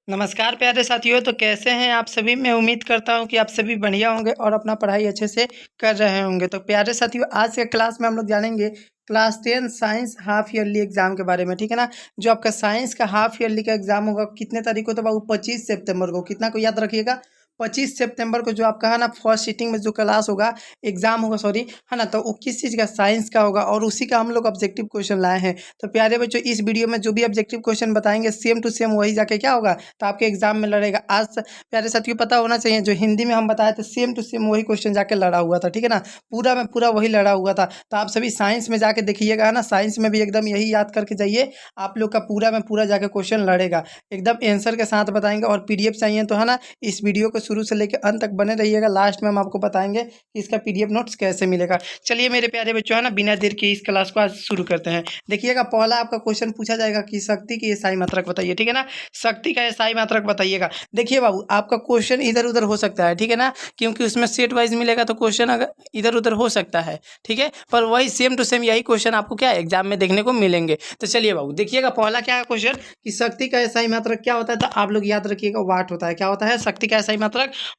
नमस्कार प्यारे साथियों। तो कैसे हैं आप सभी? मैं उम्मीद करता हूं कि आप सभी बढ़िया होंगे और अपना पढ़ाई अच्छे से कर रहे होंगे। तो प्यारे साथियों, आज के क्लास में हम लोग जानेंगे class 10 science half yearly exam के बारे में, ठीक है ना। जो आपका साइंस का हाफ ईयरली का एग्जाम होगा कितने तारीख को? तो बाबू 25 सितंबर को। कितना को याद रखिएगा? 25 सितंबर को जो आपका है ना फर्स्ट सीटिंग में जो क्लास होगा, एग्जाम होगा, सॉरी, है ना। तो वो किस चीज़ का? साइंस का होगा और उसी का हम लोग ऑब्जेक्टिव क्वेश्चन लाए हैं। तो प्यारे बच्चों, इस वीडियो में जो भी ऑब्जेक्टिव क्वेश्चन बताएंगे सेम टू सेम वही जाके क्या होगा, तो आपके एग्जाम में लड़ेगा। आज प्यारे साथियों पता होना चाहिए, जो हिंदी में हम बताए थे सेम टू सेम वही क्वेश्चन जाके लड़ा हुआ था, ठीक है ना। पूरा में पूरा वही लड़ा हुआ था। तो आप सभी साइंस में जाके देखिएगा ना, साइंस में भी एकदम यही याद करके जाइए। आप लोग का पूरा में पूरा जाके क्वेश्चन लड़ेगा, एकदम आंसर के साथ बताएंगे। और पीडीएफ चाहिए तो है ना, इस वीडियो को शुरू से लेकर अंत तक बने रहिएगा। लास्ट में हम आपको बताएंगे कि इसका पीडीएफ नोट्स कैसे मिलेगा। चलिए मेरे प्यारे बच्चों, है ना, बिना देर के इस क्लास को आज शुरू करते हैं। देखिएगा, पहला आपका क्वेश्चन पूछा जाएगा कि शक्ति की एसआई मात्रक बताइए, ठीक है ना। शक्ति का एसआई मात्रक बताइएगा। देखिए बाबू, आपका क्वेश्चन इधर उधर हो सकता है, ठीक है ना, क्योंकि उसमें सेट वाइज मिलेगा तो क्वेश्चन अगर इधर उधर हो सकता है, ठीक है, पर वही सेम टू सेम यही क्वेश्चन आपको क्या एग्जाम में देखने को मिलेंगे। तो चलिए बाबू देखिएगा, पहला क्या है क्वेश्चन कि शक्ति का एसआई मात्रक क्या होता है? तो आप लोग याद रखिएगा, वाट होता है। क्या होता है? शक्ति का एसआई मात्रक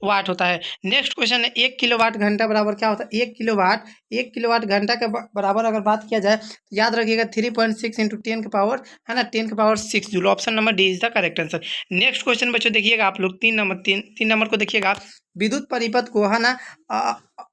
वाट होता है। नेक्स्ट क्वेश्चन है 1 किलोवाट घंटा बराबर क्या होता है? 1 किलोवाट घंटा के बराबर अगर बात किया जाए तो याद रखिएगा 3.6 इंटू 10 के पावर, है ना, 10 के power 6 joule. Option number D is the correct answer. Next question बच्चों देखिएगा आप लोग, तीन नंबर को देखिएगा। विद्युत परिपथ को, है ना,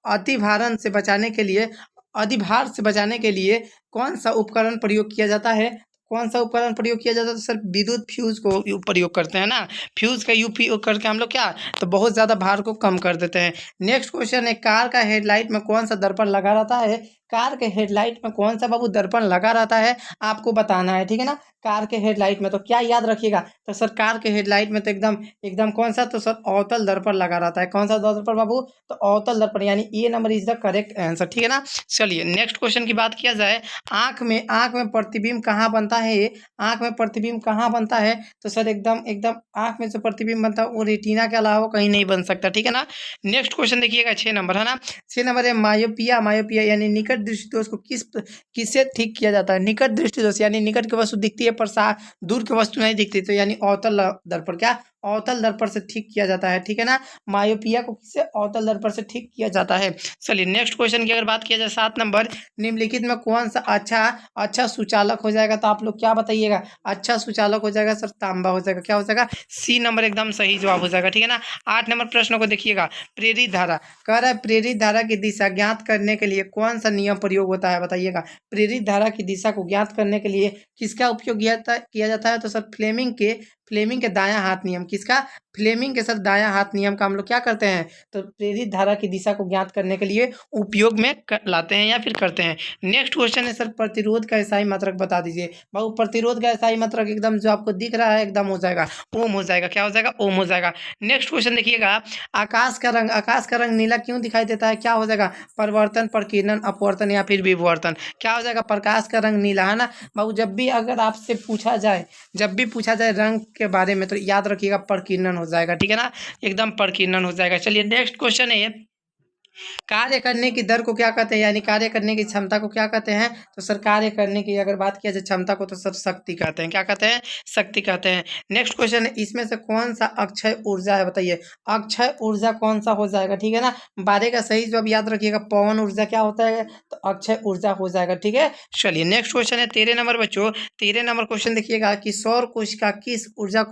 अतिभारण से बचाने के लिए, अधिभार से बचाने के लिए कौन सा उपकरण प्रयोग किया जाता है? कौन सा उपकरण प्रयोग किया जाता है? तो सर विद्युत फ्यूज को प्रयोग करते हैं ना। फ्यूज का उपयोग करके हम लोग क्या, तो बहुत ज़्यादा भार को कम कर देते हैं। नेक्स्ट क्वेश्चन है, कार का हेडलाइट में कौन सा दर्पण लगा रहता है? कार के हेडलाइट में कौन सा बाबू दर्पण लगा रहता है, आपको बताना है, ठीक है ना। कार के हेडलाइट में तो क्या याद रखिएगा? तो सर कार के हेडलाइट में तो एकदम एकदम कौन सा? तो सर अवतल दर्पण लगा रहता है। कौन सा दर्पण बाबू? तो अवतल दर्पण, यानी A number is the correct answer, ठीक है ना। चलिए नेक्स्ट क्वेश्चन की बात किया जाए, आंख में प्रतिबिंब कहाँ बनता है? ये आंख में प्रतिबिंब कहाँ बनता है? तो सर एकदम एकदम आंख में जो प्रतिबिंब बनता है वो रेटिना के अलावा कहीं नहीं बन सकता, ठीक है ना। नेक्स्ट क्वेश्चन देखिएगा 6 नंबर, है ना। 6 नंबर है मायोपिया यानी निकट दृष्टि दोष को किससे ठीक किया जाता है? निकट दृष्टि दोष यानी निकट की वस्तु दिखती है पर दूर की वस्तु नहीं दिखती, तो यानी अवतल दर्पण, क्या अवतल दर्पण से ठीक किया जाता है, ठीक है ना। मायोपिया को किससे? अवतल दर्पण से ठीक किया जाता है। चलिए नेक्स्ट क्वेश्चन की अगर बात किया जाए 7 नंबर, निम्नलिखित में कौन सा अच्छा सुचालक हो जाएगा? तो आप लोग क्या बताइएगा? अच्छा सुचालक हो जाएगा सर तांबा हो जाएगा। क्या हो जाएगा? सी नंबर एकदम सही जवाब हो जाएगा, ठीक है ना। 8 नंबर प्रश्न को देखिएगा, प्रेरित धारा कह रहा है, प्रेरित धारा की दिशा ज्ञात करने के लिए कौन सा नियम प्रयोग होता है? बताइएगा। प्रेरित धारा की दिशा को ज्ञात करने के लिए किसका उपयोग किया जाता है? तो सर फ्लेमिंग के दायां हाथ नियम। किसका? फ्लेमिंग के सर दायां हाथ नियम का हम लोग क्या करते हैं? तो प्रेरित धारा की दिशा को ज्ञात करने के लिए उपयोग में लाते हैं या फिर करते हैं। नेक्स्ट क्वेश्चन है सर, प्रतिरोध का एसआई मात्रक बता दीजिए। बाबू प्रतिरोध का एसआई मात्रक एकदम जो आपको दिख रहा है एकदम हो जाएगा ओम हो जाएगा। क्या हो जाएगा? ओम हो जाएगा। नेक्स्ट क्वेश्चन देखिएगा, आकाश का रंग नीला क्यों दिखाई देता है? क्या हो जाएगा? परिवर्तन, प्रकीर्णन, अपवर्तन या फिर विवर्तन। क्या हो जाएगा? प्रकाश का रंग नीला, है ना। बाबू जब भी अगर आपसे पूछा जाए रंग के बारे में तो याद रखिएगा प्रकीर्णन हो जाएगा, ठीक है ना, एकदम प्रकीर्णन हो जाएगा। चलिए नेक्स्ट क्वेश्चन है, कार्य करने की दर को क्या कहते हैं, यानी कार्य करने की क्षमता को क्या कहते हैं? तो सर कार्य करने की अगर बात किया जाए क्षमता को तो सर शक्ति कहते हैं। क्या कहते हैं? शक्ति कहते हैं। नेक्स्ट क्वेश्चन है, इसमें से कौन सा अक्षय ऊर्जा है? बताइए अक्षय ऊर्जा कौन सा हो जाएगा, ठीक है ना। 12 का सही जवाब याद रखिएगा, पवन ऊर्जा क्या होता है? तो अक्षय ऊर्जा हो जाएगा, ठीक है। चलिए नेक्स्ट क्वेश्चन है 13 नंबर बच्चों। 13 नंबर क्वेश्चन देखिएगा कि सौर कोशिका किस ऊर्जा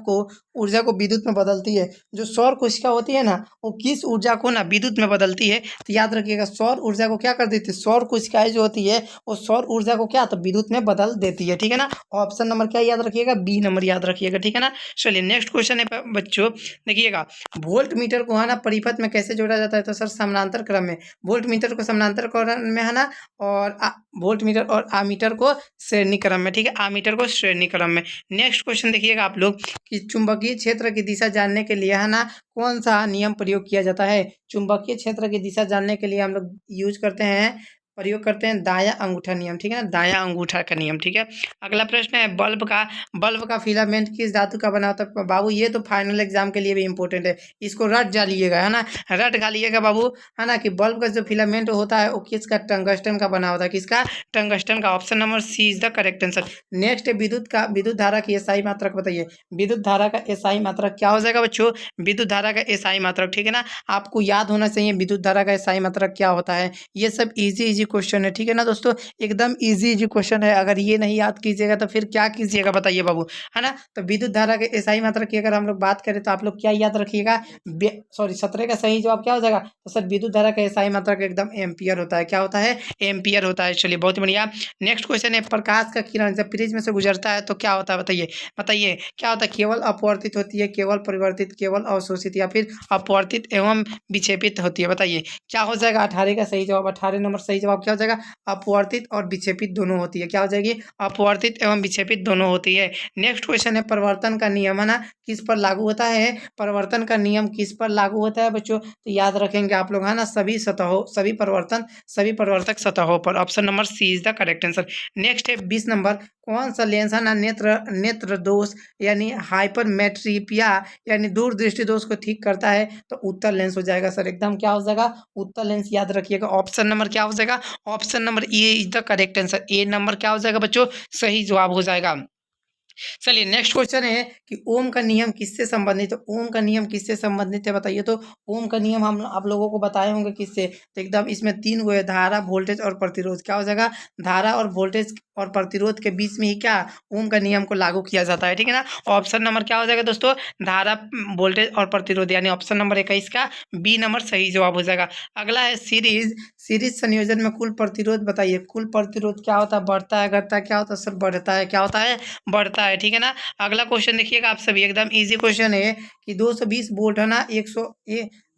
को विद्युत में बदलती है? जो सौर कोशिका होती है ना, वो किस ऊर्जा को ना विद्युत में बदलती है? तो याद रखिएगा सौर ऊर्जा को क्या कर देती है? सौर कोशिकाएं जो होती है वो सौर ऊर्जा को क्या, तो विद्युत में बदल देती है, ठीक है ना। ऑप्शन नंबर क्या याद रखिएगा? बी नंबर याद रखिएगा, ठीक है ना। चलिए नेक्स्ट क्वेश्चन है बच्चों, देखिएगा वोल्ट मीटर को, है ना, परिपथ में कैसे जोड़ा जाता है? तो सर समानांतर क्रम में। वोल्ट मीटर को समानांतर क्रम में, है ना, और वोल्ट मीटर और आमीटर को श्रेणी क्रम में, ठीक है, आमीटर को श्रेणी क्रम में। नेक्स्ट क्वेश्चन देखिएगा आप लोग कि चुंबकीय क्षेत्र की दिशा जानने के लिए, है ना, कौन सा नियम प्रयोग किया जाता है? चुंबकीय क्षेत्र की दिशा जानने के लिए हम लोग यूज करते हैं प्रयोग करते हैं दायां अंगूठा नियम, ठीक है ना, दायां अंगूठा का नियम, ठीक है। अगला प्रश्न है बल्ब का फिलामेंट किस धातु का बना होता है? बाबू ये तो फाइनल एग्जाम के लिए भी इंपॉर्टेंट है, इसको रट जालिएगा, है ना, रट गालिएगा बाबू, है ना, कि बल्ब का जो फिलामेंट होता है वो किसका, टंगस्टन का बना होता है, किसका, टंगस्टन का। Option number C is the correct answer. Next है विद्युत धारा की एसआई मात्रक बताइए। विद्युत धारा का एसआई मात्रक क्या हो जाएगा बच्चों? विद्युत धारा का एसआई मात्रक, ठीक है ना, आपको याद होना चाहिए विद्युत धारा का एसआई मात्रक क्या होता है। ये सब इजी क्वेश्चन है, ठीक है ना दोस्तों, एकदम इजी क्वेश्चन है। अगर ये नहीं याद कीजिएगा तो फिर क्या कीजिएगा बताइए बाबू, है ना। तो विद्युत धारा के एसआई मात्रक की अगर हम लोग बात करें तो आप लोग क्या याद रखिएगा, सॉरी 17 का सही जवाब क्या हो जाएगा? तो सर विद्युत धारा का एसआई मात्रक एकदम एम्पियर होता है, क्या होता है? एम्पियर होता है। चलिए बहुत बढ़िया। नेक्स्ट क्वेश्चन है प्रकाश का किरण जब प्रिज्म से गुजरता है तो क्या होता है बताइए, बताइए क्या होता है? केवल अपवर्तित होती है, केवल परिवर्तित, केवल अवशोषित, या फिर अपवर्तित एवं विक्षेपित होती है? बताइए क्या हो जाएगा 18 का सही जवाब? 18 नंबर सही जवाब क्या हो जाएगा? अपवर्तित और विक्षेपित दोनों होती है, क्या हो जाएगी? अपवर्तित एवं विक्षेपित दोनों होती है। नेक्स्ट क्वेश्चन है परिवर्तन का नियम, है ना, किस पर लागू होता है? परिवर्तन का नियम किस पर लागू होता है बच्चों? तो याद रखेंगे आप लोग, है ना, सभी परिवर्तक सतहों पर। Option number C is the correct answer. Next है 20 नंबर, कौन सा लेंस, है ना, नेत्र दोष यानी हाइपरमेट्रिपिया यानी दूरदृष्टि दोष को ठीक करता है? तो उत्तर लेंस हो जाएगा सर, एकदम क्या हो जाएगा? उत्तर लेंस याद रखिएगा। ऑप्शन नंबर क्या हो जाएगा? Option number A is the correct answer. A number क्या हो जाएगा बच्चों? सही जवाब हो जाएगा। चलिए नेक्स्ट क्वेश्चन है कि ओम का नियम किससे संबंधित है? ओम का नियम किससे संबंधित है बताइए। तो ओम का नियम हम आप लोगों को बताए होंगे किससे, तो एकदम इसमें 3 गो है, धारा, वोल्टेज और प्रतिरोध। क्या हो जाएगा? धारा और वोल्टेज और प्रतिरोध के बीच में ही क्या ओम का नियम को लागू किया जाता है, ठीक है ना। ऑप्शन नंबर क्या हो जाएगा दोस्तों? धारा, वोल्टेज और प्रतिरोध, यानी ऑप्शन नंबर 21 का बी नंबर सही जवाब हो जाएगा। अगला है सीरीज संयोजन में कुल प्रतिरोध बताइए। कुल प्रतिरोध क्या होता है? बढ़ता है, घटता है? क्या होता है सर? बढ़ता है। क्या होता है? बढ़ता है, ठीक है ना। अगला क्वेश्चन देखिएगा आप सभी, एकदम इजी क्वेश्चन है कि 220 वोल्ट, है ना,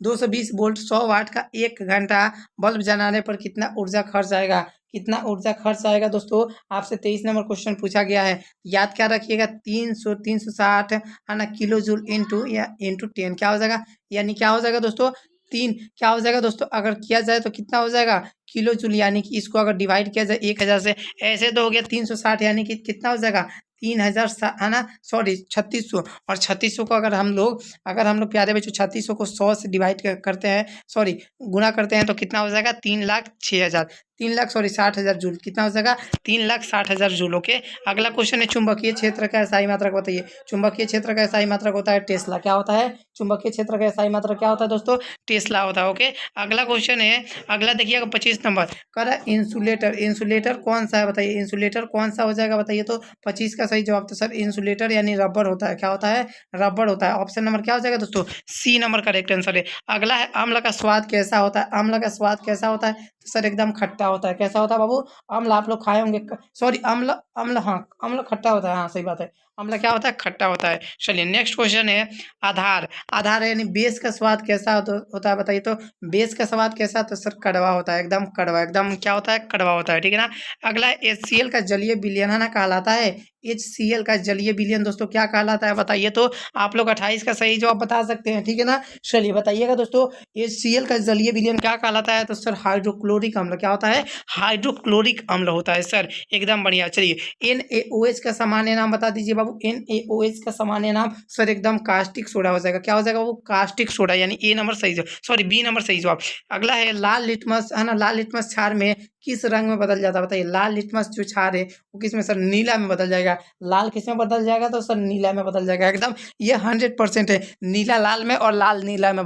220 वोल्ट 100 वाट का 1 घंटा बल्ब जलाने पर कितना ऊर्जा खर्च आएगा? कितना ऊर्जा खर्च आएगा दोस्तों? आपसे 23 नंबर क्वेश्चन पूछा गया है, याद क्या रखिएगा? 360, है ना, किलो जूल इंटू या इंटू 10 क्या हो जाएगा? यानी क्या हो जाएगा दोस्तों? तीन क्या हो जाएगा दोस्तों? अगर किया जाए तो कितना हो जाएगा? किलो जूल, यानी कि इसको अगर डिवाइड किया जाए 1000 से, ऐसे तो हो गया 360, यानी कि कितना हो जाएगा? 3000, है ना, सॉरी 3600। और 3600 को अगर हम लोग प्यारे बच्चों 3600 को 100 से डिवाइड करते हैं, सॉरी गुणा करते हैं, तो कितना हो जाएगा? 3,06,000, 3 लाख, सॉरी 60,000 जूल। कितना हो जाएगा? 3,60,000 जूल। ओके। अगला क्वेश्चन है चुंबकीय क्षेत्र का एसआई मात्रक बताइए। चुंबकीय क्षेत्र का एसआई मात्रक होता है टेस्ला। क्या होता है? चुंबकीय क्षेत्र का एसआई मात्रक क्या होता है दोस्तों? टेस्ला होता है। ओके। अगला क्वेश्चन है, अगला देखिएगा 25 नंबर, कर इंसुलेटर कौन सा है बताइए। इंसुलेटर कौन सा हो जाएगा बताइए। तो 25 का सही जवाब तो सर इंसुलेटर यानी रबर होता है। क्या होता है? रबर होता है। ऑप्शन नंबर क्या हो जाएगा दोस्तों? सी नंबर करेक्ट आंसर है। अगला है अम्ल का स्वाद कैसा होता है? अम्ल का स्वाद कैसा होता है? तो सर एकदम खट्टा होता है। कैसा होता है बाबू? अम्ल आप लोग खाए होंगे, सॉरी अम्ल अम्ल हाँ, अम्ल खट्टा होता है, हाँ सही बात है। अम्ल क्या होता है? खट्टा होता है। चलिए नेक्स्ट क्वेश्चन है आधार। आधार यानी बेस का स्वाद कैसा होता है बताइए। तो बेस का स्वाद कैसा? तो सर कड़वा होता है, एकदम कड़वा, एकदम क्या होता है? कड़वा होता है, ठीक है ना। अगला HCl का जलीय विलयन, है ना, कहलाता है। HCl का जलीय विलयन दोस्तों क्या कहलाता है बताइए। तो आप लोग 28 का सही जवाब बता सकते हैं, ठीक है ना। चलिए बताइएगा दोस्तों, HCl का जलीय विलयन क्या कहलाता है? तो सर हाइड्रोक्लोरिक अम्ल। क्या होता है? हाइड्रोक्लोरिक अम्ल होता है सर, एकदम बढ़िया। चलिए NaOH का सामान्य नाम बता दीजिए बाबू। NaOH का सामान्य नाम सर एकदम कास्टिक सोडा हो जाएगा। क्या हो जाएगा वो? कास्टिक सोडा, यानी ए नंबर सही जवाब, सॉरी बी नंबर सही जवाब। अगला है लाल लिटमस, है ना, लाल लिटमस क्षार में किस रंग में बदल जाता है बताइए। लाल लिटमस जो क्षार है वो किस में? सर नीला में बदल जाएगा। लाल किस में बदल जाएगा? तो सर नीला में बदल जाएगा, एकदम ये 100% है। नीला लाल में और लाल नीला में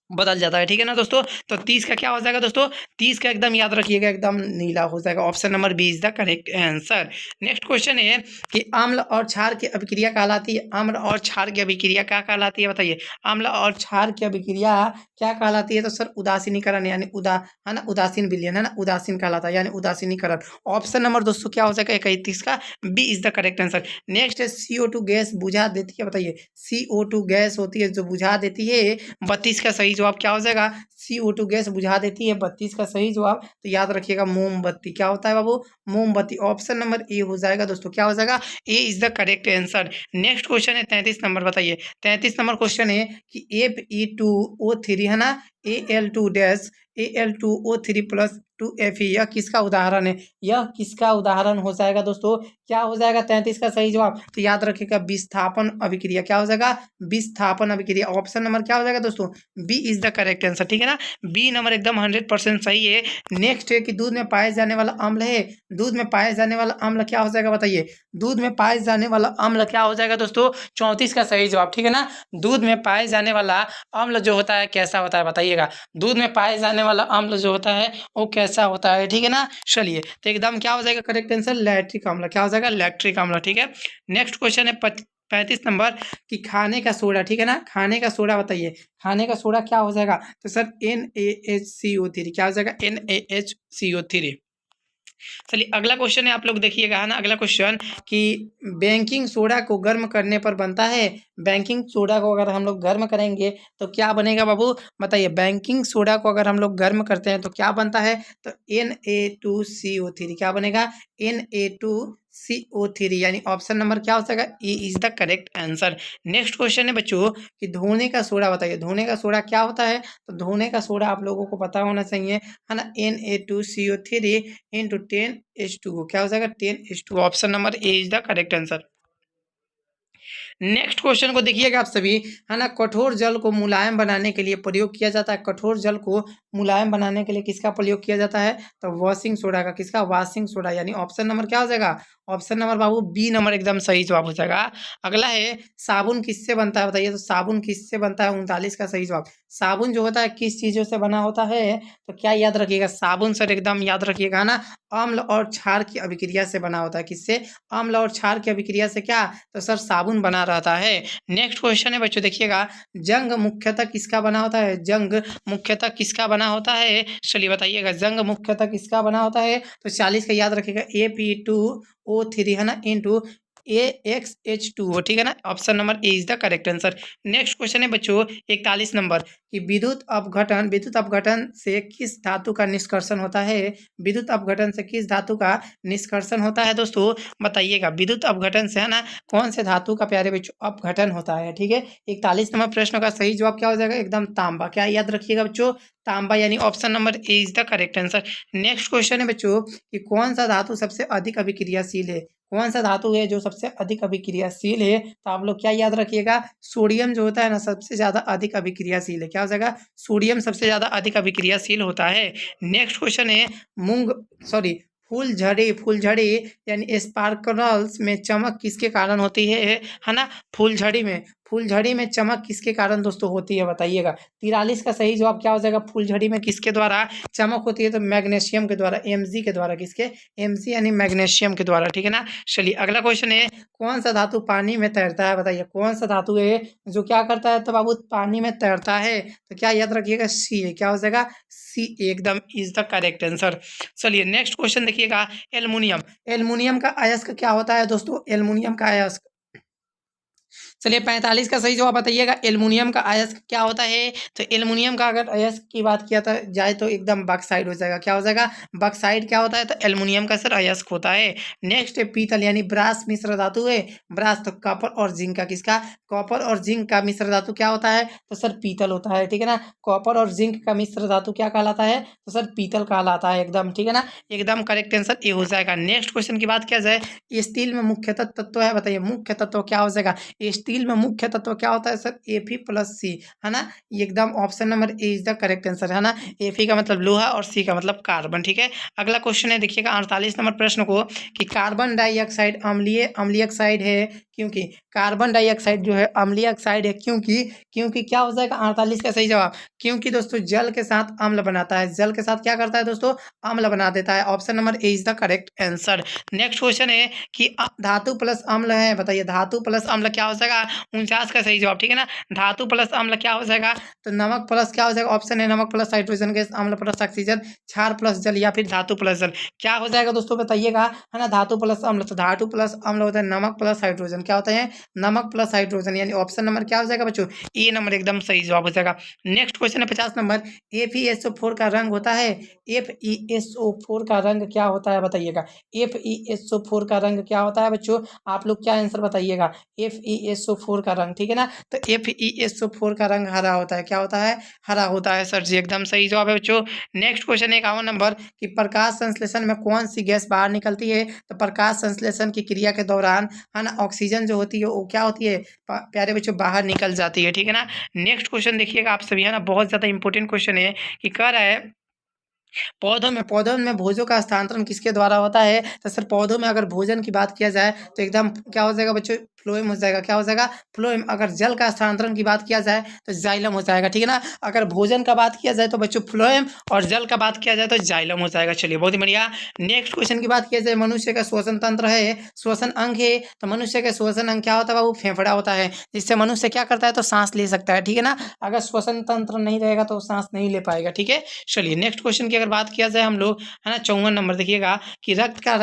बदल जाता है, ठीक है ना दोस्तों। तो 30 का क्या हो जाएगा दोस्तों? 30 का एकदम याद रखिएगा, एकदम नीला हो जाएगा। Option number B is the correct answer. Next question है कि अम्ल और क्षार की अभिक्रिया कहलाती है। अम्ल और क्षार की अभिक्रिया क्या कहलाती है बताइए। अम्ल और क्षार की अभिक्रिया क्या कहलाती है? तो सर उदासीनीकरण, यानी है ना, उदासीन विलयन, है ना, उदासीन कहलाता है, यानी उदासीनीकरण। ऑप्शन नंबर दोस्तों क्या हो जाएगा? 31 का B is the correct answer. Next है CO2 गैस बुझा देती है बताइए। CO2 गैस होती है जो बुझा देती है। 32 का सही जवाब क्या हो जाएगा? CO2 गैस बुझा देती है, 32 का सही जवाब तो याद रखिएगा मोमबत्ती। क्या होता है बाबू? मोमबत्ती। ऑप्शन नंबर ए हो जाएगा दोस्तों। क्या हो जाएगा? A is the correct answer. Next question है 33 नंबर बताइए। 33 नंबर क्वेश्चन है कि Fe2O3, है ना, Al2 dash Al2O3 plus H2Fe। यह किसका उदाहरण है? यह किसका उदाहरण हो जाएगा दोस्तों? क्या हो जाएगा 33 का सही जवाब? तो याद रखिएगा विस्थापन अभिक्रिया। क्या हो जाएगा? विस्थापन अभिक्रिया। ऑप्शन नंबर क्या हो जाएगा दोस्तों? B is the correct answer, ठीक है ना। बी नंबर एकदम 100% सही है। नेक्स्ट है कि दूध में पाए जाने वाला अम्ल है। दूध में पाए जाने वाला अम्ल क्या हो जाएगा बताइए? दूध में पाए जाने वाला अम्ल क्या हो जाएगा दोस्तों? 34 का सही जवाब, ठीक है ना। दूध में पाए जाने वाला अम्ल जो होता है कैसा होता है बताइएगा? दूध में पाए जाने वाला अम्ल जो होता है वो कैसा होता है, ठीक है ना। चलिए तो एकदम क्या हो जाएगा करेक्ट आंसर? लैक्टिक अम्ल। क्या हो जाएगा? लैक्टिक अम्ल, ठीक है। नेक्स्ट क्वेश्चन है 35 नंबर कि खाने का सोडा, ठीक है ना। खाने का सोडा बताइए, खाने का सोडा क्या हो जाएगा? तो सर NaHCO3। क्या हो जाएगा? NaHCO3। चलिए अगला क्वेश्चन है, आप लोग देखिएगा, है ना। अगला क्वेश्चन कि बेकिंग सोडा को गर्म करने पर बनता है। बेकिंग सोडा को अगर हम लोग गर्म करेंगे तो क्या बनेगा बाबू? बताइए। बेकिंग सोडा को अगर हम लोग गर्म करते हैं तो क्या बनता है? तो Na2CO3। क्या बनेगा? Na2CO3, यानी ऑप्शन नंबर क्या हो जाएगा? A is the correct answer. Next question है बच्चों कि धोने का सोडा बताइए। धोने का सोडा क्या होता है? तो धोने का सोडा आप लोगों को पता होना चाहिए, है ना। Na2CO3 into 10H2O। क्या हो जाएगा? 10H2O। Option number A is the correct answer. Next question को देखिएगा आप सभी, है ना। कठोर जल को मुलायम बनाने के लिए प्रयोग किया जाता है। कठोर जल को मुलायम बनाने के लिए किसका प्रयोग किया जाता है? तो वॉशिंग सोडा का। किसका? वॉशिंग सोडा, यानी ऑप्शन नंबर क्या हो जाएगा? ऑप्शन नंबर बाबू बी नंबर एकदम सही जवाब हो जाएगा। अगला है साबुन किससे बनता है बताइए। तो साबुन किससे बनता है? 39 का सही जवाब। साबुन जो होता है किस चीजों से बना होता है? तो क्या याद रखिएगा? साबुन सर एकदम याद रखिएगा ना, अम्ल और क्षार की अभिक्रिया से बना होता है। किससे? अम्ल और क्षार की अभिक्रिया से क्या? तो सर साबुन बना रहता है। नेक्स्ट क्वेश्चन है बच्चों देखिएगा, जंग मुख्यतः किसका बना होता है? जंग मुख्यतः किसका बना होता है? चलिए बताइएगा, जंग मुख्यतः किसका बना होता है? तो 40 का याद रखिएगा, Fe2O3, है ना, इंटू AXH2O, ठीक है ना। Option number A is the correct answer. Next question है बच्चों 41 नंबर कि विद्युत अपघटन से किस धातु का निष्कर्षण होता है? विद्युत अपघटन से किस धातु का निष्कर्षण होता है दोस्तों? बताइएगा। विद्युत अपघटन से, है ना, कौन से धातु का प्यारे बच्चों अपघटन होता है? ठीक है। 41 नंबर प्रश्न का सही जवाब क्या हो जाएगा? एकदम तांबा। क्या याद रखिएगा बच्चों? तांबा, यानी option number A is the correct answer. Next question है बच्चों कि कौन सा धातु सबसे अधिक अभिक्रियाशील है? कौन सा धातु है जो सबसे अधिक अभिक्रियाशील है? तो आप लोग क्या याद रखिएगा? सोडियम जो होता है ना सबसे ज्यादा अधिक अभिक्रियाशील है। क्या हो जाएगा? सोडियम सबसे ज्यादा अधिक अभिक्रियाशील होता है। नेक्स्ट क्वेश्चन है फूलझड़ी यानी स्पार्कल्स में चमक किसके कारण होती है ना। फूलझड़ी में चमक किसके कारण दोस्तों होती है बताइएगा। 43 का सही जवाब क्या हो जाएगा? फूलझड़ी में किसके द्वारा चमक होती है? तो मैग्नीशियम के द्वारा, Mg के द्वारा। किसके? Mg यानी मैग्नीशियम के द्वारा, ठीक है ना। चलिए अगला क्वेश्चन है, कौन सा धातु पानी में तैरता है? बताइए कौन सा धातु है जो क्या करता है? तो बाबू पानी में तैरता है। तो क्या याद रखिएगा? सी है। क्या हो जाएगा? सी एकदम इज द करेक्ट आंसर। चलिए नेक्स्ट क्वेश्चन देखिएगा, एल्युमिनियम। एल्युमिनियम का अयस्क क्या होता है दोस्तों? एल्युमिनियम का अयस्क, चलिए 45 का सही जवाब बताइएगा। एल्युमिनियम का अयस्क क्या होता है? तो एल्युमिनियम का अगर अयस्क की बात किया जाए तो एकदम बॉक्साइड हो जाएगा। क्या हो जाएगा? बॉक्साइड क्या होता है? तो एल्युमिनियम का सर अयस्क होता है। नेक्स्ट है पीतल, यानी ब्रास मिश्र धातु है। ब्रास तो कॉपर और जिंक का, किसका? कॉपर और जिंक का मिश्र धातु क्या होता है? तो सर पीतल होता है, ठीक है ना। कॉपर और जिंक का मिश्र धातु क्या कहलाता है? तो सर पीतल कहलाता है एकदम, ठीक है ना। एकदम करेक्ट आंसर ये हो जाएगा। नेक्स्ट क्वेश्चन की बात किया जाए, स्टील में मुख्य तत्व है, बताइए मुख्य तत्व क्या हो जाएगा? स्टील में मुख्य तत्व क्या होता है सर? Fe+C, है ना। ये एकदम option number A is the correct answer, है ना। Fe का मतलब लोहा और C का मतलब कार्बन, ठीक है। अगला क्वेश्चन है देखिएगा 48 नंबर प्रश्न को कि कार्बन डाइऑक्साइड अम्लीय ऑक्साइड है क्योंकि। कार्बन डाइऑक्साइड जो है अम्लीय ऑक्साइड है क्योंकि क्या हो जाएगा 48 का सही जवाब? क्योंकि दोस्तों जल के साथ अम्ल बनाता है। जल के साथ क्या करता है दोस्तों? अम्ल बना देता है। Option number A is the correct answer. Next question है कि धातु प्लस अम्ल है, बताइए धातु प्लस अम्ल क्या हो जाएगा? 49 का सही जवाब, ठीक है ना। धातु प्लस अम्ल क्या हो जाएगा? तो नमक प्लस क्या हो जाएगा? ऑप्शन है नमक प्लस हाइड्रोजन गैस, अम्ल प्लस ऑक्सीजन, क्षार प्लस जल, या फिर धातु प्लस जल। क्या हो जाएगा दोस्तों बताइएगा, है ना। धातु प्लस अम्ल, तो धातु प्लस अम्ल होता है नमक प्लस हाइड्रोजन। क्या होता है? नमक प्लस हाइड्रोजन, यानी ऑप्शन नंबर क्या हो जाएगा बच्चों? ए नंबर एकदम सही जवाब हो जाएगा। नेक्स्ट क्वेश्चन है 50 नंबर, FeSO4 का रंग होता है। FeSO4 का रंग क्या होता है बताइएगा। FeSO4 का रंग क्या होता है बच्चों? आप लोग क्या आंसर बताइएगा। FeSO4 का रंग, ठीक है ना। तो FeSO4 का रंग हरा होता है। क्या होता है? हरा होता है सर जी, एकदम सही जवाब है बच्चों। नेक्स्ट क्वेश्चन 51 नंबर कि प्रकाश संश्लेषण में कौन सी गैस बाहर निकलती है? तो प्रकाश संश्लेषण की क्रिया के दौरान है ना ऑक्सीजन जो होती है वो क्या होती है प्यारे बच्चों? बाहर निकल जाती है, ठीक है ना। नेक्स्ट क्वेश्चन देखिएगा आप सभी, है ना, बहुत ज्यादा इंपॉर्टेंट क्वेश्चन है कि कह रहा है पौधों में भोजों का स्थानांतरण किसके द्वारा होता है? तो सर पौधों में अगर भोजन की बात किया जाए तो एकदम क्या हो जाएगा बच्चों? फ्लोएम हो जाएगा। क्या हो जाएगा? फ्लोएम। अगर जल का स्थानांतरण की बात किया जाए तो जाइलम हो जाएगा, ठीक है ना। अगर भोजन का बात किया जाए तो बच्चों फ्लोएम, और जल का बात किया जाए तो जाइलम हो जाएगा। चलिए बहुत ही बढ़िया। नेक्स्ट क्वेश्चन की बात किया जाए, मनुष्य का श्वसन तंत्र है, श्वसन अंग है, तो मनुष्य का श्वसन अंग क्या होता है? वो फेफड़ा होता है, जिससे मनुष्य क्या करता है? तो सांस ले सकता है, ठीक है ना। अगर श्वसन तंत्र नहीं रहेगा तो सांस नहीं ले पाएगा, ठीक है। चलिए नेक्स्ट क्वेश्चन की अगर बात किया जाए हम लोग, है ना, 54 नंबर देखिएगा कि रक्त का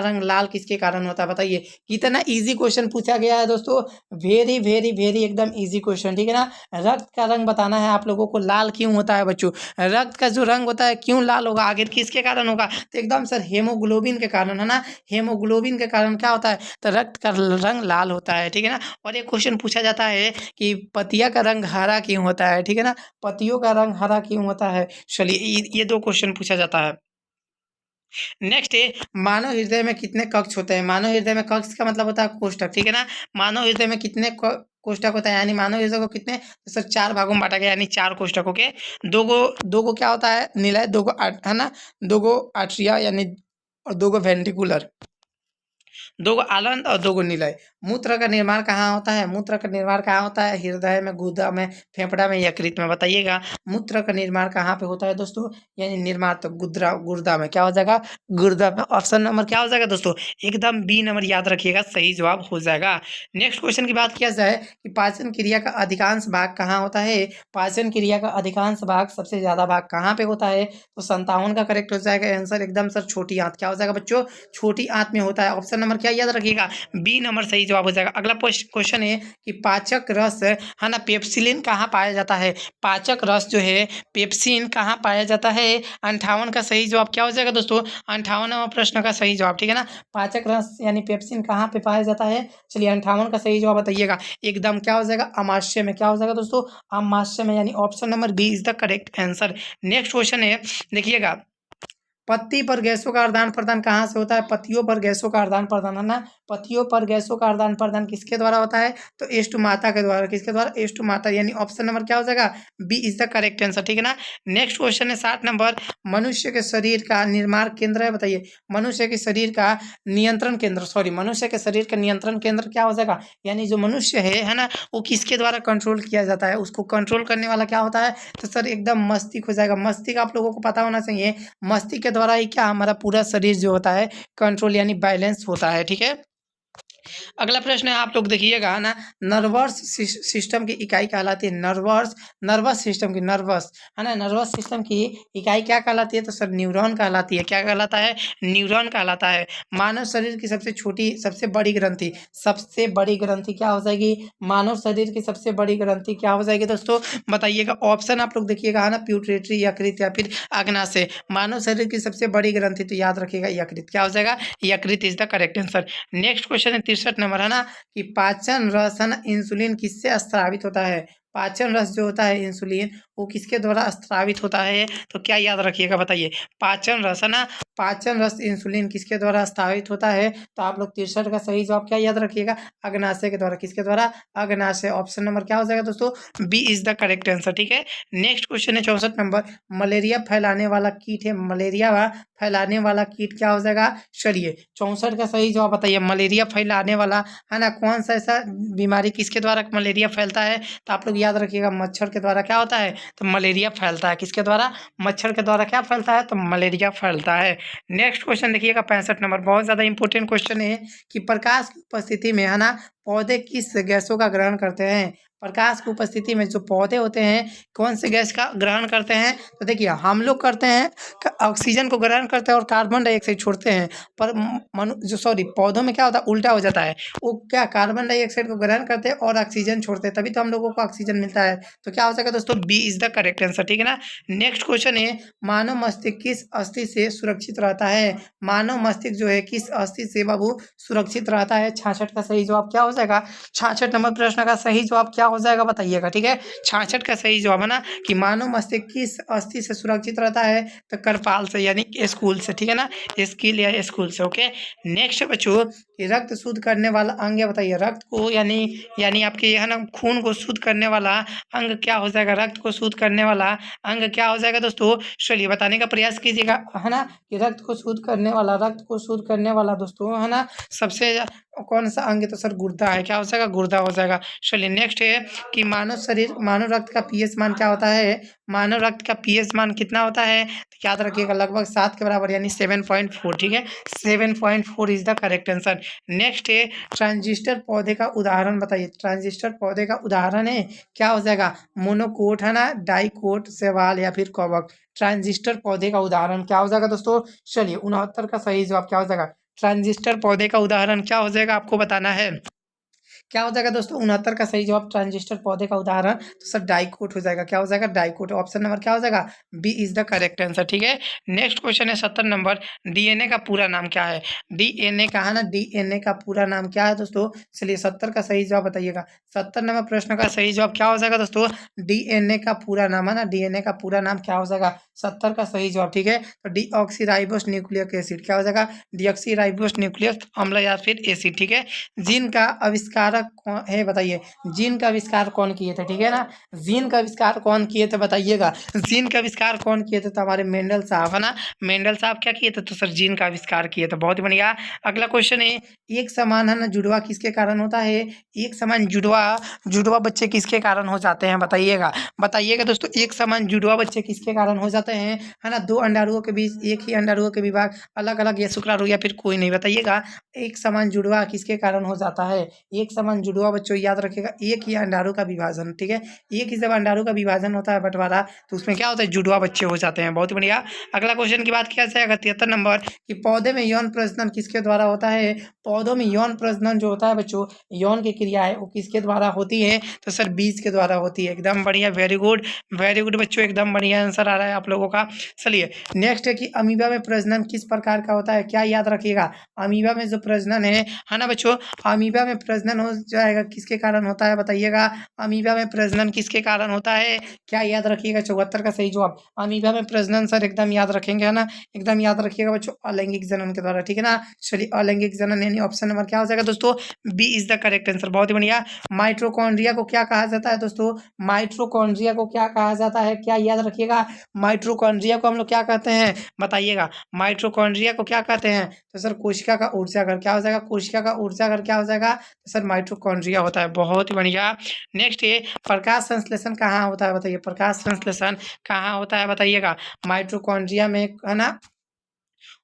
रंग लाल किसके कारण होता है? बताइए। कितना इजी क्वेश्चन पूछा गया है दोस्तों, वेरी वेरी वेरी एकदम इजी क्वेश्चन, ठीक है ना। रक्त का रंग बताना है आप लोगों को, लाल क्यों होता है बच्चों? रक्त का जो रंग होता है क्यों लाल होगा? आखिर किसके कारण होगा? तो एकदम सर हेमोग्लोबिन के कारण, है ना। हेमोग्लोबिन के कारण क्या होता है? तो रक्त का रंग लाल होता है, ठीक है ना। और एक क्वेश्चन पूछा जाता है कि पतिया का रंग हरा क्यों होता है? ठीक है ना, पतियों का रंग हरा क्यों होता है? चलिए ये दो क्वेश्चन पूछा जाता है। नेक्स्ट है मानव हृदय में कितने कक्ष होते हैं? मानव हृदय में कक्ष का मतलब होता है कोष्ठक, ठीक है ना। मानव हृदय में कितने कोष्ठक होता है? यानी मानव हृदय को कितने, तो सर 4 भागों में बांटा गया, यानी 4 कोष्ठकों के। दो गो क्या होता है? निलय, है ना, 2 आर्टरिया यानी, और 2 वेंट्रिकुलर, 2 आलंद और 2 निलय। मूत्र का निर्माण कहाँ होता है? मूत्र का निर्माण कहाँ होता है? हृदय में, गुदा में, फेफड़ा में, यकृत में। बताइएगा मूत्र का निर्माण कहाँ पे होता है दोस्तों? यानी निर्माण तो गुर्दा में। क्या हो जाएगा? गुर्दा में। ऑप्शन नंबर क्या हो जाएगा दोस्तों? एकदम बी नंबर याद रखिएगा, सही जवाब हो जाएगा। नेक्स्ट क्वेश्चन की बात किया जाए कि पाचन क्रिया का अधिकांश भाग कहाँ होता है? पाचन क्रिया का अधिकांश भाग, सबसे ज्यादा भाग कहाँ पे होता है? तो 57 का करेक्ट हो जाएगा आंसर, एकदम सर छोटी आंत। क्या हो जाएगा बच्चों? छोटी आंत में होता है। ऑप्शन नंबर क्या याद रखिएगा? बी नंबर सही जवाब हो जाएगा। अगला क्वेश्चन है कि पाचक रस, है ना, पेप्सिलिन कहाँ पाया जाता है? पाचक रस जो है पेप्सिन कहाँ पाया जाता है? 58 का सही जवाब क्या हो जाएगा दोस्तों? 58वां प्रश्न का सही जवाब, ठीक है ना। पाचक रस यानी पेप्सिन कहाँ पे पाया जाता है? चलिए 58 का सही जवाब बताइएगा। एकदम क्या हो जाएगा? अमाशय में। क्या हो जाएगा दोस्तों? अमाशय में, यानी option number B is the correct answer. Next question है देखिएगा, पत्ती पर गैसों का आदान प्रदान कहाँ से होता है? पत्तियों पर गैसों का आदान प्रदान, है ना। पत्तियों पर गैसों का आदान प्रदान किसके द्वारा होता है? तो एस्टोमाता के द्वारा। किसके द्वारा? एस्टोमाता, यानी ऑप्शन नंबर क्या हो जाएगा? B is the correct answer, ठीक है ना। नेक्स्ट क्वेश्चन है 60 नंबर, मनुष्य के शरीर का निर्माण केंद्र है, बताइए। मनुष्य के शरीर का नियंत्रण केंद्र, सॉरी, मनुष्य के शरीर का नियंत्रण केंद्र क्या हो जाएगा? यानी जो मनुष्य है ना, वो किसके द्वारा कंट्रोल किया जाता है? उसको कंट्रोल करने वाला क्या होता है? तो सर एकदम मस्तिष्क हो जाएगा। मस्तिष्क आप लोगों को पता होना चाहिए, मस्तिष्क के द्वारा ही क्या हमारा पूरा शरीर जो होता है कंट्रोल यानी बैलेंस होता है, ठीक है। अगला प्रश्न है आप लोग देखिएगा ना, नर्वस सिस्टम की इकाई कहलाती है, नर्वस सिस्टम की, नर्वस, है ना, नर्वस सिस्टम की इकाई क्या कहलाती है? तो सर न्यूरॉन कहलाती है। क्या कहलाता है? न्यूरॉन कहलाता है। मानव शरीर की सबसे बड़ी ग्रंथि, सबसे बड़ी ग्रंथि क्या हो जाएगी? मानव शरीर की सबसे बड़ी ग्रंथि क्या हो जाएगी दोस्तों? बताइएगा। ऑप्शन आप लोग देखिएगा, है ना, प्यूटरेटरी, यकृत, या फिर अग्नाशय। मानव शरीर की सबसे बड़ी ग्रंथि तो याद रखिएगा यकृत। क्या हो जाएगा? यकृत is the correct answer. Next question है 63 नंबर, है ना, कि पाचन रस, है ना, इंसुलिन किससे स्रावित होता है? पाचन रस जो होता है इंसुलिन, वो किसके द्वारा स्रावित होता है? तो क्या याद रखिएगा बताइए। पाचन रस, है ना, पाचन रस इंसुलिन किसके द्वारा स्रावित होता है? तो आप लोग 63 का सही जवाब क्या याद रखिएगा? अग्नाशय के द्वारा। किसके द्वारा? अग्नाशय। ऑप्शन नंबर क्या हो जाएगा दोस्तों? B is the correct answer, ठीक है। नेक्स्ट क्वेश्चन है 64 नंबर, मलेरिया फैलाने वाला कीट है, मलेरिया फैलाने वाला कीट क्या हो जाएगा? चलिए 64 का सही जवाब बताइए। मलेरिया फैलाने वाला, है ना, कौन सा ऐसा बीमारी किसके द्वारा मलेरिया फैलता है? तो आप लोग याद रखिएगा, मच्छर के द्वारा क्या होता है? तो मलेरिया फैलता है। किसके द्वारा? मच्छर के द्वारा क्या फैलता है? तो मलेरिया फैलता है। नेक्स्ट क्वेश्चन देखिएगा 65 नंबर, बहुत ज्यादा इंपॉर्टेंट क्वेश्चन है कि प्रकाश की उपस्थिति में, है ना, पौधे किस गैसों का ग्रहण करते हैं? प्रकाश की उपस्थिति में जो पौधे होते हैं कौन से गैस का ग्रहण करते हैं? तो देखिए हम लोग करते हैं ऑक्सीजन को ग्रहण करते हैं और कार्बन डाइऑक्साइड छोड़ते हैं, पर पौधों में क्या होता है? उल्टा हो जाता है। वो क्या कार्बन डाइऑक्साइड को ग्रहण करते हैं और ऑक्सीजन छोड़ते हैं, तभी तो हम लोगों को ऑक्सीजन मिलता है। तो क्या हो जाएगा दोस्तों? B is the correct answer, ठीक है ना। नेक्स्ट क्वेश्चन है, मानव मस्तिष्क किस अस्थि से सुरक्षित रहता है? मानव मस्तिष्क जो है किस अस्थि से बाबू सुरक्षित रहता है? 66 का सही जवाब क्या हो जाएगा 66 नंबर प्रश्न का सही जवाब क्या हो जाएगा बताइएगा। ठीक है, 66 का सही जवाब है ना कि मानव मस्तिष्क किस अस्थि से सुरक्षित रहता है, तो करपाल से यानी स्कूल से। ठीक है ना, स्किल या स्कूल से। ओके, नेक्स्ट बच्चों कि रक्त शुद्ध करने वाला अंग है बताइए। रक्त को यानी आपके है ना खून को शुद्ध करने वाला अंग क्या हो जाएगा, रक्त को शुद्ध करने वाला अंग क्या हो जाएगा दोस्तों, चलिए बताने का प्रयास कीजिएगा है ना कि रक्त को शुद्ध करने वाला, रक्त को शुद्ध करने वाला दोस्तों है ना सबसे कौन सा अंग है, तो सर गुर्दा है। क्या हो जाएगा, गुर्दा हो जाएगा। चलिए नेक्स्ट है कि मानव रक्त का पीएच मान क्या होता है, मानव रक्त का पीएच मान कितना होता है, तो याद रखिएगा लगभग 7 के बराबर यानी 7.4। ठीक है, 7.4 is the correct answer. Next है ट्रांजिस्टर पौधे का उदाहरण बताइए। ट्रांजिस्टर पौधे का उदाहरण है क्या हो जाएगा, मोनोकोट है ना, डाइकोट, शैवाल या फिर कवक। ट्रांजिस्टर पौधे का उदाहरण क्या हो जाएगा दोस्तों, चलिए 69 का सही जवाब क्या हो जाएगा, ट्रांजिस्टर पौधे का उदाहरण क्या हो जाएगा आपको बताना है। क्या हो जाएगा दोस्तों 69 का सही जवाब ट्रांजिस्टर पौधे का उदाहरण, तो सर डाइकोट हो जाएगा। क्या हो जाएगा, डाइकोट। ऑप्शन नंबर क्या हो जाएगा, B is the correct answer. ठीक है, नेक्स्ट क्वेश्चन है 70 नंबर, डीएनए का पूरा नाम क्या है। डीएनए का है ना, डीएनए का पूरा नाम क्या है दोस्तों, चलिए 70 का सही जवाब बताइएगा। 70 नंबर प्रश्न का सही जवाब क्या हो जाएगा दोस्तों, डीएनए का पूरा नाम है ना, डीएनए का पूरा नाम क्या हो जाएगा, 70 का सही जवाब। ठीक है, तो डीऑक्सीराइबोस न्यूक्लिक एसिड क्या हो जाएगा, डीऑक्सीराइबोस न्यूक्लिक अम्ल या फिर एसिड। ठीक है, जीन का आविष्कारक कौन है बताइए, जीन का आविष्कार कौन किए थे। ठीक है ना, जीन का आविष्कार कौन किए थे बताइएगा, जीन का आविष्कार कौन किए थे, तो हमारे मेंडल साहब है ना, मेंडल साहब क्या किए थे, तो सर जीन का आविष्कार किए थे। बहुत बढ़िया। अगला क्वेश्चन है एक समान है ना जुड़वा किसके कारण होता है, एक समान जुड़वा जुड़वा बच्चे किसके कारण हो जाते हैं बताइएगा। बताइएगा दोस्तों, एक समान जुड़वा बच्चे किसके कारण हो जाते हैं, है ना, दो अंडाणुओं के बीच एक ही अंडाणुओं के विभाग अलग अलग या शुक्राणु या फिर कोई नहीं, बताइएगा एक समान जुड़वा किसके कारण हो जाता है। एक समान जुड़वा बच्चों याद रखिएगा, एक ही अंडाणु का विभाजन। ठीक है, एक ही जब अंडाणु का विभाजन होता है बंटवारा, तो उसमें क्या होता है, जुड़वा बच्चे हो जाते हैं। बहुत बढ़िया। अगला क्वेश्चन की बात किया जाएगा 73 नंबर कि पौधे में यौन प्रजनन किसके द्वारा होता है। पौधों में यौन प्रजनन जो होता है बच्चों, यौन की क्रिया है वो किसके द्वारा होती है, तो सर बीज के द्वारा होती है। एकदम बढ़िया, वेरी गुड बच्चों, एकदम बढ़िया आंसर आ रहा है आप लोगों का। चलिए नेक्स्ट है कि अमीबा में प्रजनन किस प्रकार का होता है, क्या याद रखिएगा, अमीबा में जो प्रजनन है ना बच्चों, अमीबा में प्रजनन हो जाएगा किसके कारण होता है बताइएगा, अमीबा में प्रजनन किसके कारण होता है, क्या याद रखिएगा 74 का सही जवाब, अमीबा में प्रजनन सर एकदम याद रखेंगे है ना, एकदम याद रखिएगा बच्चों, अलैंगिक जनन के द्वारा। ठीक है ना, चलिए अलैंगिक जनन यानी ऑप्शन नंबर क्या हो जाएगा दोस्तों, B is the correct answer. बहुत ही बढ़िया। माइट्रोकॉन्ड्रिया को क्या कहा जाता है दोस्तों, माइट्रोकॉन्ड्रिया को क्या कहा जाता है, क्या याद रखिएगा, माइट्रोकॉन्ड्रिया को हम लोग क्या कहते हैं बताइएगा, माइट्रोकॉन्ड्रिया को क्या कहते हैं, तो सर कोशिका का ऊर्जा घर। क्या हो जाएगा, कोशिका का ऊर्जा घर क्या हो जाएगा, तो सर माइट्रोकॉन्ड्रिया होता है। बहुत ही बढ़िया। नेक्स्ट ये प्रकाश संश्लेषण कहाँ होता है बताइए, प्रकाश संश्लेषण कहाँ होता है बताइएगा, माइट्रोकॉन्ड्रिया में है ना।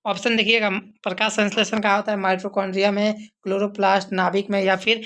ऑप्शन देखिएगा, प्रकाश संश्लेषण कहाँ होता है, माइट्रोकॉन्ड्रिया में, क्लोरोप्लास्ट नाभिक में, या फिर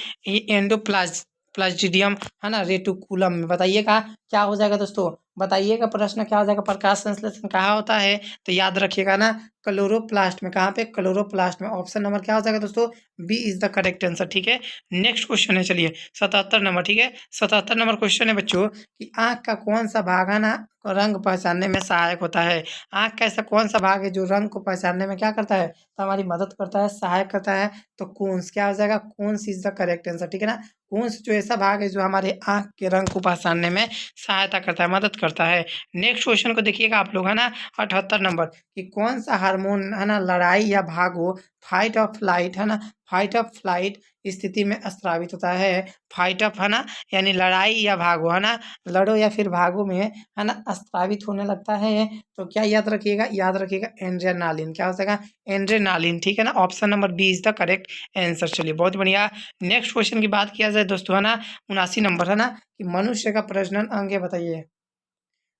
प्लाज्टिडियम है ना रेटिकुलम में। बताइएगा क्या हो जाएगा दोस्तों, बताइएगा प्रश्न क्या हो जाएगा, प्रकाश संश्लेषण कहाँ होता है, तो याद रखिएगा ना क्लोरोप्लास्ट में। कहाँ पे, क्लोरोप्लास्ट में। ऑप्शन नंबर क्या हो जाएगा दोस्तों, B is the correct answer. ठीक है, नेक्स्ट क्वेश्चन है चलिए 77 नंबर। ठीक है, 77 नंबर क्वेश्चन है बच्चों कि आँख का कौन सा भाग है ना रंग पहचानने में सहायक होता है। आँख का ऐसा कौन सा भाग है जो रंग को पहचानने में क्या करता है, तो हमारी मदद करता है, सहायक करता है, तो कौन क्या हो जाएगा, कौन सी इज द करेक्ट आंसर। ठीक है ना, कौन जो ऐसा भाग है जो हमारे आँख के रंग को पहचानने में सहायता करता है, मदद करता है। नेक्स्ट क्वेश्चन को देखिएगा आप लोग है ना 78 नंबर कि कौन सा हार्मोन है ना लड़ाई या भागो, फाइट ऑफ फ्लाइट है ना, फाइट ऑफ फ्लाइट स्थिति में स्रावित होता है। फाइट ऑफ है ना यानी लड़ाई या भागो है ना, लड़ो या फिर भागो में है ना स्रावित होने लगता है, तो क्या याद रखिएगा, याद रखिएगा एड्रेनालिन। क्या हो जाएगा, एड्रेनालिन। ठीक है ना, option number B is the correct answer. चलिए बहुत बढ़िया। नेक्स्ट क्वेश्चन की बात किया जाए दोस्तों है ना 79 नंबर है ना कि मनुष्य का प्रजनन अंग है बताइए।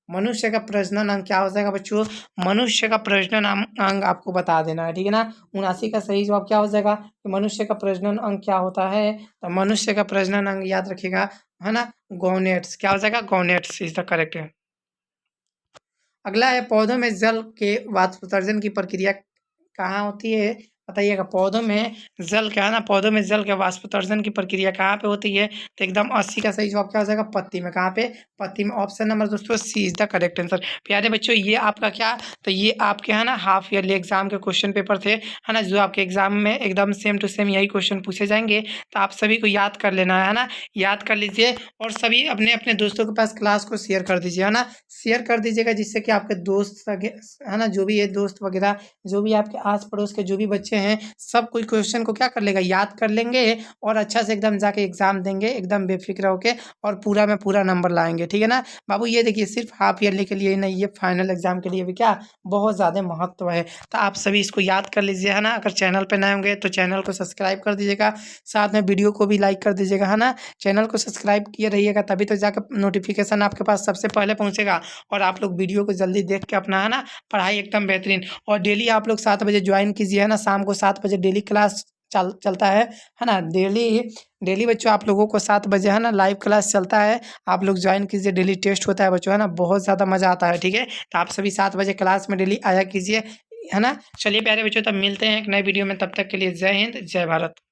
मनुष्य का प्रजनन अंग क्या हो जाएगा बच्चों, मनुष्य का प्रजनन अंग आपको बता देना है। ठीक है ना, 79 का सही जवाब क्या हो जाएगा कि मनुष्य का प्रजनन अंग क्या होता है, तो मनुष्य का प्रजनन अंग याद रखिएगा है ना गोनेट्स। क्या हो जाएगा, गोनेट्स इज द करेक्ट है। अगला है पौधों में जल के वाष्पोत्सर्जन की प्रक्रिया कहाँ होती है बताइएगा पौधों में जल क्या है ना, पौधों में जल के वाष्पोत्सर्जन की प्रक्रिया कहाँ पे होती है? तो एकदम 80 का सही जवाब क्या हो जाएगा? पत्ती में। कहाँ पे? पत्ती में। ऑप्शन नंबर दोस्तों सी इज द करेक्ट आंसर। प्यारे बच्चों ये आपका क्या, तो ये आपके है ना हाफ ईयरली एग्जाम के क्वेश्चन पेपर थे, है ना, जो आपके एग्जाम में एकदम सेम टू सेम यही क्वेश्चन पूछे जाएंगे। तो आप सभी को याद कर लेना है ना, याद कर लीजिए और सभी अपने अपने दोस्तों के पास क्लास को शेयर कर दीजिए, है ना, शेयर कर दीजिएगा, जिससे कि आपके दोस्त है ना, जो भी है दोस्त वगैरह, जो भी आपके आस पड़ोस के जो भी बच्चे हैं, सब कोई क्वेश्चन को क्या कर लेगा, याद कर लेंगे और अच्छा से एकदम जाके एग्जाम देंगे एकदम बेफिक्र होके और पूरा में पूरा नंबर लाएंगे। ठीक है ना बाबू, ये देखिए सिर्फ हाफ ईयरली के लिए ही नहीं, ये फाइनल एग्जाम के लिए भी क्या बहुत ज़्यादा महत्व है। तो आप सभी इसको याद कर लीजिए, है ना। अगर चैनल पर नए होंगे तो चैनल को सब्सक्राइब कर दीजिएगा, साथ में वीडियो को भी लाइक कर दीजिएगा, है ना। चैनल को सब्सक्राइब किए रहिएगा, तभी तो जाकर नोटिफिकेशन आपके पास सबसे पहले पहुंचेगा और आप लोग वीडियो को जल्दी देख के अपना, है ना, पढ़ाई एकदम बेहतरीन। और डेली आप लोग 7 बजे ज्वाइन कीजिए, है ना, शाम को 7 बजे डेली क्लास चलता है ना। डेली डेली बच्चों आप लोगों को 7 बजे, है ना, लाइव क्लास चलता है, आप लोग ज्वाइन कीजिए। डेली टेस्ट होता है बच्चों, है ना, बहुत ज़्यादा मज़ा आता है। ठीक है, तो आप सभी 7 बजे क्लास में डेली आया कीजिए, है ना। चलिए प्यारे बच्चों, तब मिलते हैं एक नए वीडियो में, तब तक के लिए जय हिंद जय भारत।